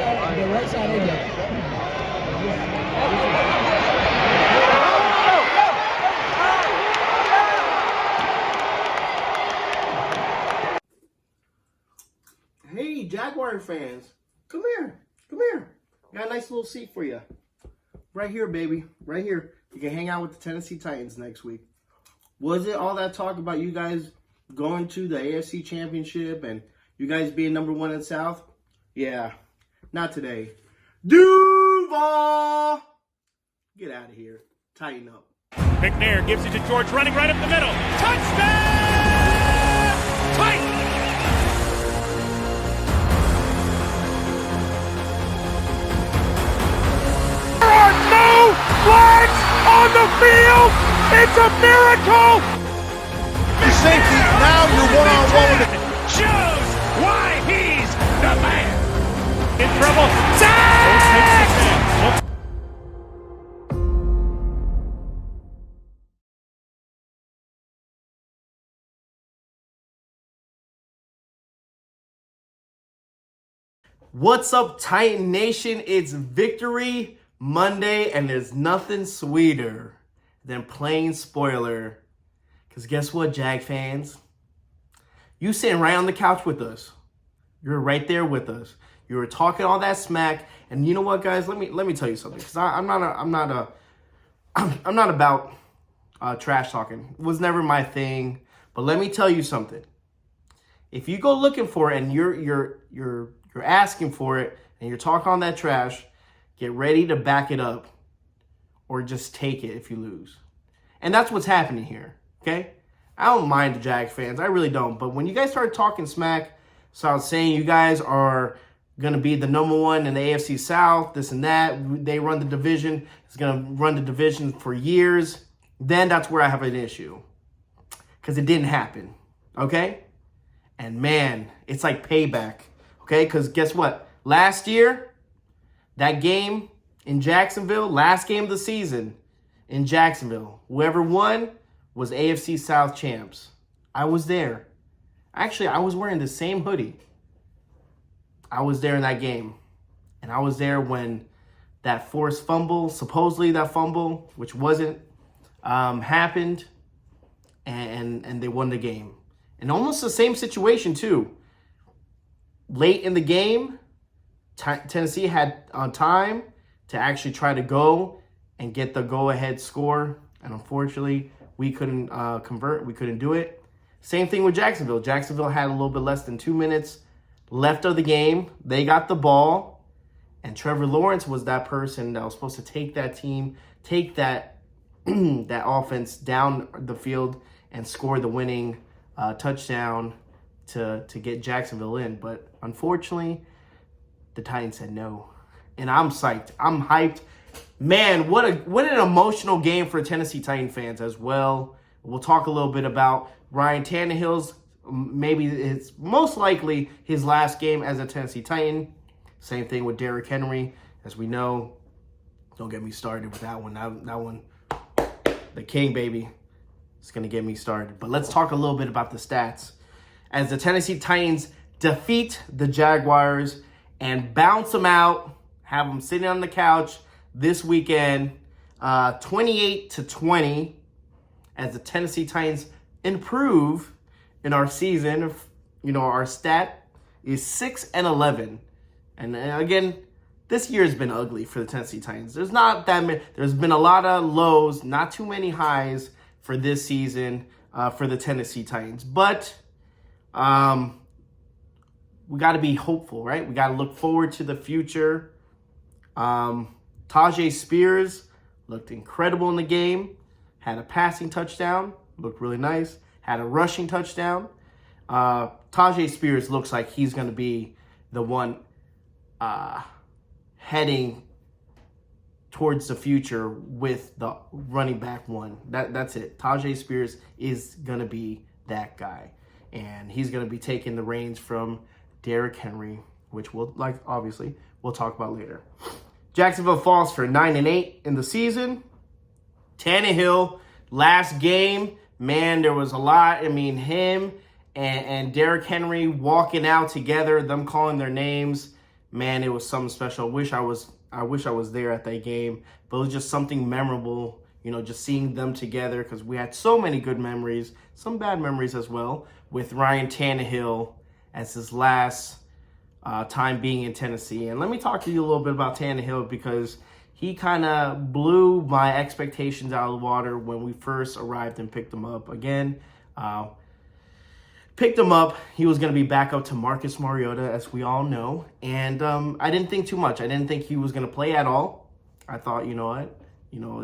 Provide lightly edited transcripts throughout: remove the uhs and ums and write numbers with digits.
side of the Hey, Jaguar fans, come here. Got a nice little seat for you. Right here, baby. Right here. You can hang out with the Tennessee Titans next week. Was it all that talk about you guys going to the AFC Championship and you guys being number one in the South? Yeah, not today. Duval! Get out of here. Tighten up. McNair gives it to George, running right up the middle. Touchdown! Titans! There are no flags on the field! It's a miracle! The safety, now you're one-on-one with it. Shows why he's the man! In trouble. Sack! What's up, Titan Nation? It's Victory Monday, and there's nothing sweeter than playing spoiler. Because guess what, Jag fans? You sitting right on the couch with us. You're right there with us. You were talking all that smack, and you know what, guys? Let me tell you something. Because I'm not about trash talking. It was never my thing. But let me tell you something. If you go looking for it and you're asking for it and you're talking on that trash, get ready to back it up or just take it if you lose. And that's what's happening here, okay? I don't mind the Jags fans. I really don't. But when you guys start talking smack, start saying you guys are going to be the number one in the AFC South, this and that, they run the division, it's going to run the division for years, then that's where I have an issue. Because it didn't happen, okay? And man, it's like payback. Okay, because guess what? Last year, that game in Jacksonville, last game of the season in Jacksonville, whoever won was AFC South champs. I was there. Actually, I was wearing the same hoodie. I was there in that game. And I was there when that forced fumble, supposedly that fumble, which wasn't, happened. And they won the game. And almost the same situation, too. Late in the game, Tennessee had time to actually try to go and get the go-ahead score. And unfortunately, we couldn't convert. We couldn't do it. Same thing with Jacksonville. Jacksonville had a little bit less than 2 minutes left of the game. They got the ball. And Trevor Lawrence was that person that was supposed to take that team, take that, that offense down the field and score the winning touchdown to get Jacksonville in. But unfortunately, the Titans said no. And I'm psyched. I'm hyped. Man, what an emotional game for Tennessee Titan fans as well. We'll talk a little bit about Ryan Tannehill's, maybe it's most likely his last game as a Tennessee Titan. Same thing with Derrick Henry. As we know, don't get me started with that one. That one, the king, baby, is going to get me started. But let's talk a little bit about the stats. As the Tennessee Titans defeat the Jaguars and bounce them out, have them sitting on the couch this weekend, 28-20, as the Tennessee Titans improve in our season. You know, our stat is 6-11. And again, this year has been ugly for the Tennessee Titans. There's not that many. There's been a lot of lows, not too many highs for this season for the Tennessee Titans. But we got to be hopeful, right? We got to look forward to the future. Tajay Spears looked incredible in the game. Had a passing touchdown. Looked really nice. Had a rushing touchdown. Tajay Spears looks like he's going to be the one heading towards the future with the running back one. That's it. Tajay Spears is going to be that guy. And he's going to be taking the reins from Derrick Henry, which obviously we'll talk about later. Jacksonville falls for 9-8 in the season. Tannehill, last game, man, there was a lot. I mean, him and Derrick Henry walking out together, them calling their names. man, it was something special. I wish I was there at that game, but it was just something memorable, just seeing them together, because we had so many good memories, some bad memories as well, with Ryan Tannehill as his last time being in Tennessee. And let me talk to you a little bit about Tannehill, because he kind of blew my expectations out of the water when we first arrived and picked him up. Again, picked him up. He was going to be back up to Marcus Mariota, as we all know. And I didn't think too much. I didn't think he was going to play at all. I thought,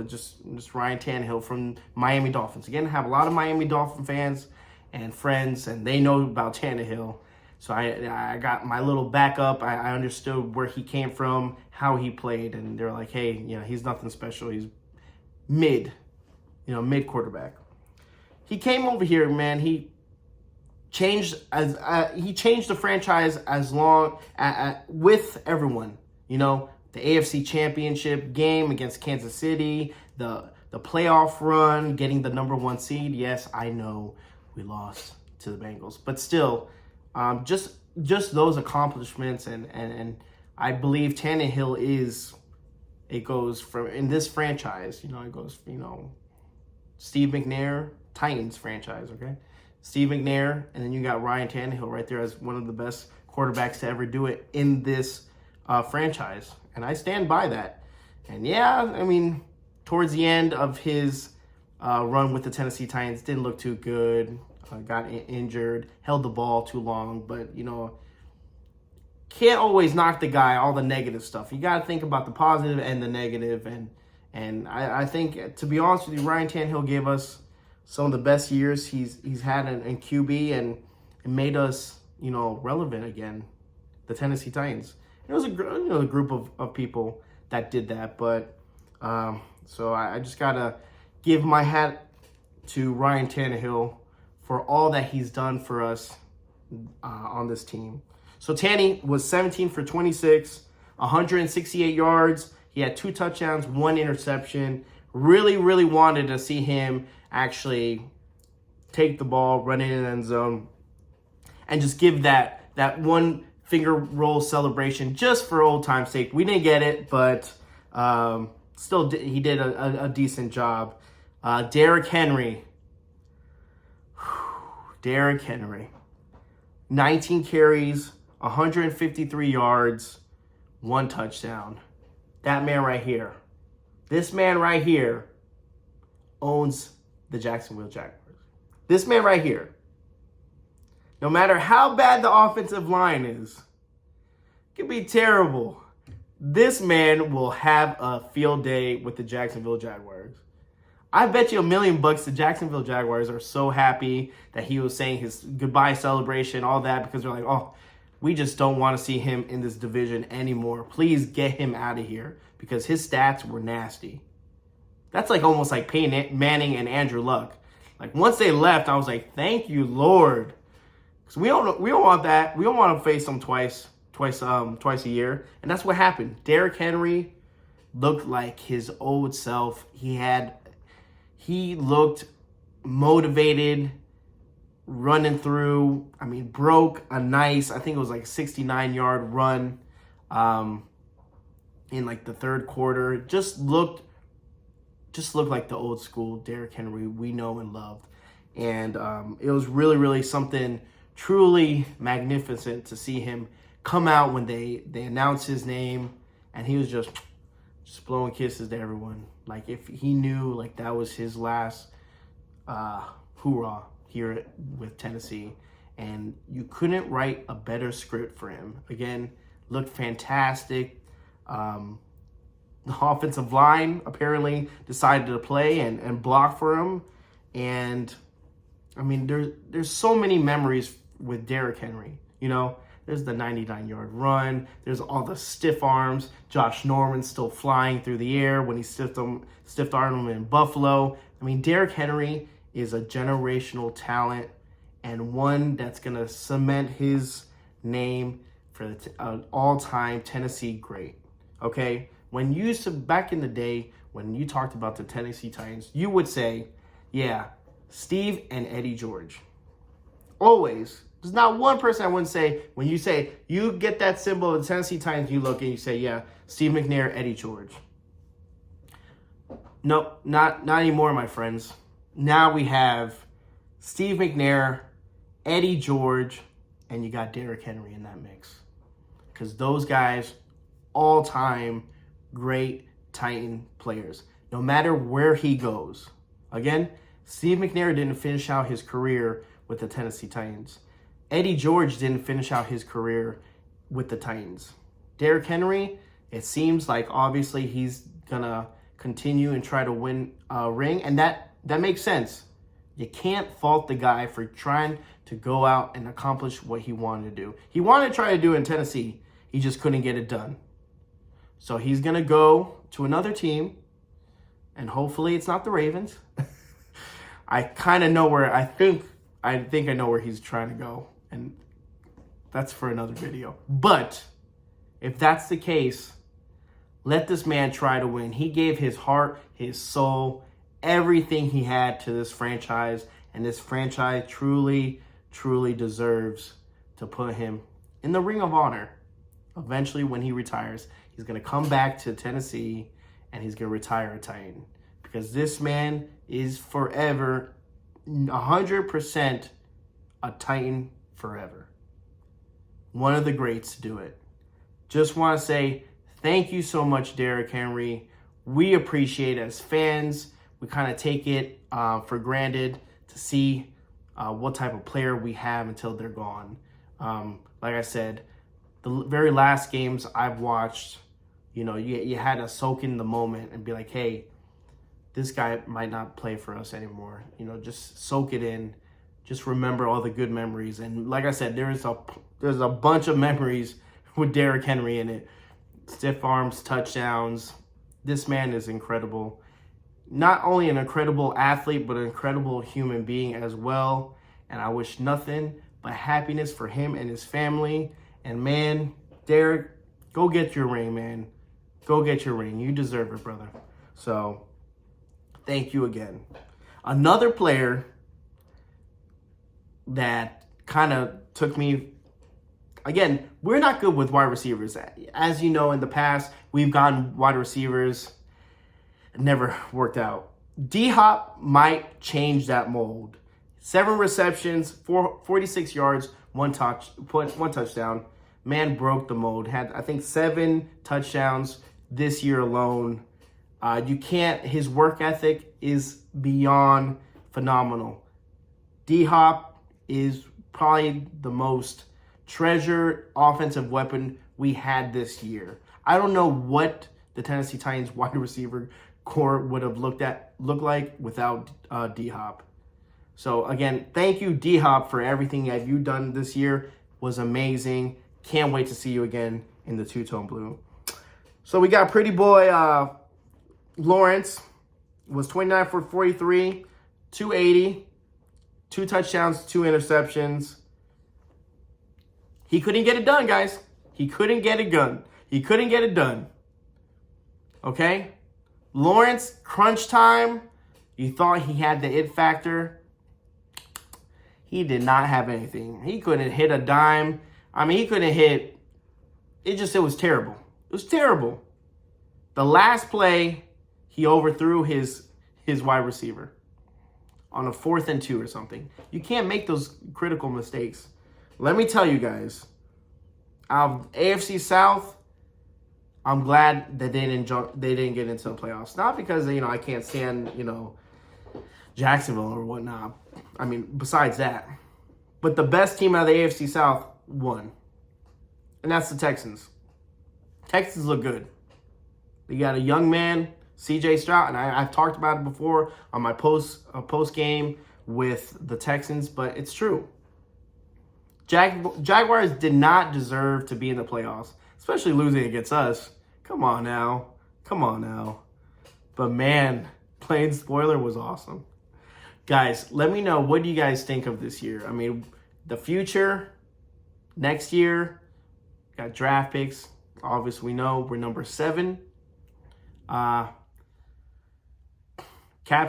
just Ryan Tannehill from Miami Dolphins. Again, I have a lot of Miami Dolphin fans and friends, and they know about Tannehill. So I got my little backup. I understood where he came from, how he played, and they're like, hey, he's nothing special. He's mid quarterback. He came over here, man. He changed the franchise with everyone. The AFC Championship game against Kansas City, the playoff run, getting the number 1 seed. Yes, I know we lost to the Bengals, but still, just those accomplishments, and I believe Tannehill it goes from, in this franchise, it goes, Steve McNair, Titans franchise, okay? Steve McNair, and then you got Ryan Tannehill right there as one of the best quarterbacks to ever do it in this franchise. And I stand by that. And towards the end of his run with the Tennessee Titans, didn't look too good. Got injured, held the ball too long, but can't always knock the guy, all the negative stuff. You got to think about the positive and the negative, and I think, to be honest with you, Ryan Tannehill gave us some of the best years he's had in QB, and it made us relevant again, the Tennessee Titans. It was a group of people that did that, but so I just gotta give my hat to Ryan Tannehill for all that he's done for us on this team. So Tanny was 17 for 26, 168 yards. He had 2 touchdowns, 1 interception. Really, really wanted to see him actually take the ball, run in the end zone, and just give that one finger roll celebration just for old time's sake. We didn't get it, but still he did a decent job. Derrick Henry. 19 carries, 153 yards, 1 touchdown. That man right here. This man right here owns the Jacksonville Jaguars. This man right here. No matter how bad the offensive line is, it could be terrible. This man will have a field day with the Jacksonville Jaguars. I bet you $1 million the Jacksonville Jaguars are so happy that he was saying his goodbye celebration, all that, because they're like, oh, we just don't want to see him in this division anymore. Please get him out of here, because his stats were nasty. That's like almost like Peyton Manning and Andrew Luck. Like, once they left, I was like, thank you, Lord. Because we don't want that. We don't want to face them twice a year. And that's what happened. Derrick Henry looked like his old self. He looked motivated, running through. Broke a nice, I think it was like 69-yard run in like the third quarter. Just looked like the old school Derrick Henry we know and loved. And it was really, really something truly magnificent to see him come out when they announced his name, and he was just blowing kisses to everyone. Like, if he knew like that was his last hoorah here with Tennessee. And you couldn't write a better script for him. Again, looked fantastic. The offensive line apparently decided to play and block for him. And there's so many memories with Derrick Henry. There's the 99-yard run. There's all the stiff arms. Josh Norman still flying through the air when he stiffed armed him in Buffalo. Derrick Henry is a generational talent, and one that's going to cement his name for the all-time Tennessee great. Okay? Back in the day, when you talked about the Tennessee Titans, you would say, yeah, Steve and Eddie George. Always. There's not one person I wouldn't say, when you say, you get that symbol of the Tennessee Titans, you look and you say, yeah, Steve McNair, Eddie George. Nope, not anymore, my friends. Now we have Steve McNair, Eddie George, and you got Derrick Henry in that mix. Because those guys, all-time great Titan players. No matter where he goes. Again, Steve McNair didn't finish out his career with the Tennessee Titans. Eddie George didn't finish out his career with the Titans. Derrick Henry, it seems like obviously he's going to continue and try to win a ring. And that makes sense. You can't fault the guy for trying to go out and accomplish what he wanted to do. He wanted to try to do it in Tennessee. He just couldn't get it done. So he's going to go to another team. And hopefully it's not the Ravens. I kind of know where, I think I know where he's trying to go. And that's for another video. But if that's the case, let this man try to win. He gave his heart, his soul, everything he had to this franchise. And this franchise truly, truly deserves to put him in the Ring of Honor. Eventually, when he retires, he's going to come back to Tennessee and he's going to retire a Titan. Because this man is forever, 100% a Titan forever. One of the greats to do it. Just want to say thank you so much, Derrick Henry. We appreciate it as fans. We kind of take it for granted to see what type of player we have until they're gone. Like I said, the very last games I've watched, you know, you had to soak in the moment and be like, hey, this guy might not play for us anymore. You know, just soak it in. Just remember all the good memories. And like I said, there's a bunch of memories with Derrick Henry in it. Stiff arms, touchdowns. This man is incredible. Not only an incredible athlete, but an incredible human being as well. And I wish nothing but happiness for him and his family. And man, Derrick, go get your ring, man. Go get your ring. You deserve it, brother. So, thank you again. Another player that kind of took me, again, we're not good with wide receivers. As you know, in the past, we've gotten wide receivers. It never worked out. D-Hop might change that mold. 7 receptions, 46 yards, one touchdown. Man broke the mold. Had, I think, 7 touchdowns this year alone. His work ethic is beyond phenomenal. D-Hop is probably the most treasured offensive weapon we had this year. I don't know what the Tennessee Titans wide receiver core would have looked like without D-Hop. So again, thank you, D-Hop, for everything that you've done this year. It was amazing. Can't wait to see you again in the two-tone blue. So we got pretty boy Lawrence. Was 29 for 43, 280, 2 touchdowns, 2 interceptions. He couldn't get it done, guys. He couldn't get it done. He couldn't get it done. Okay? Lawrence, crunch time. You thought he had the it factor. He did not have anything. He couldn't hit a dime. I mean, he couldn't hit. It was terrible. It was terrible. The last play, he overthrew his wide receiver on a 4th and 2 or something. You can't make those critical mistakes. Let me tell you guys, AFC South, I'm glad that they didn't get into the playoffs. Not because, I can't stand, Jacksonville or whatnot. I mean, besides that. But the best team out of the AFC South won. And that's the Texans. Texans look good. They got a young man, CJ Stroud, and I've talked about it before on my post game with the Texans, but it's true. Jaguars did not deserve to be in the playoffs, especially losing against us. Come on now. But man, playing spoiler was awesome. Guys, let me know, what do you guys think of this year? I mean, the future, next year, got draft picks. Obviously, we know we're number 7. Cap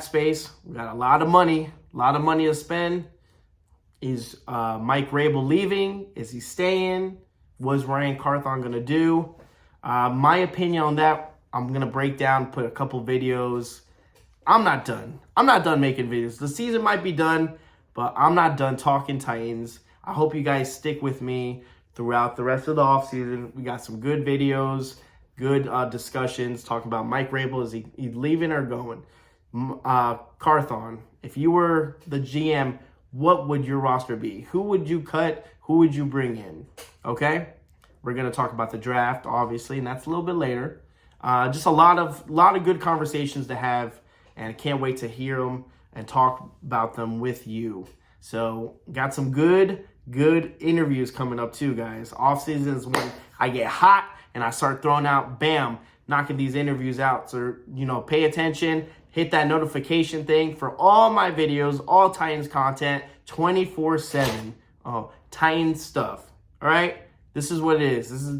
space, we got a lot of money to spend. Is Mike Rabel leaving? Is he staying? What's Ryan Carthon going to do? My opinion on that, I'm going to break down, put a couple videos. I'm not done. I'm not done making videos. The season might be done, but I'm not done talking Titans. I hope you guys stick with me throughout the rest of the offseason. We got some good videos, good discussions, talking about Mike Rabel. Is he leaving or going? Carthon, if you were the GM, what would your roster be? Who would you cut? Who would you bring in? Okay? We're going to talk about the draft, obviously, and that's a little bit later. Just a lot of good conversations to have, and I can't wait to hear them and talk about them with you. So, got some good interviews coming up too, guys. Off season is when I get hot and I start throwing out, bam, knocking these interviews out. So, pay attention. Hit that notification thing for all my videos, all Titans content, 24/7. Oh, Titans stuff. All right? This is what it is. This is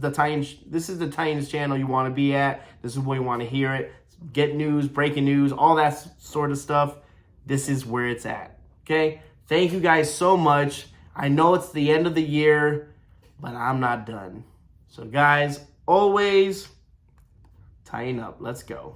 the Titans channel you want to be at. This is where you want to hear it. Get news, breaking news, all that sort of stuff. This is where it's at. Okay? Thank you guys so much. I know it's the end of the year, but I'm not done. So guys, always tighten up. Let's go.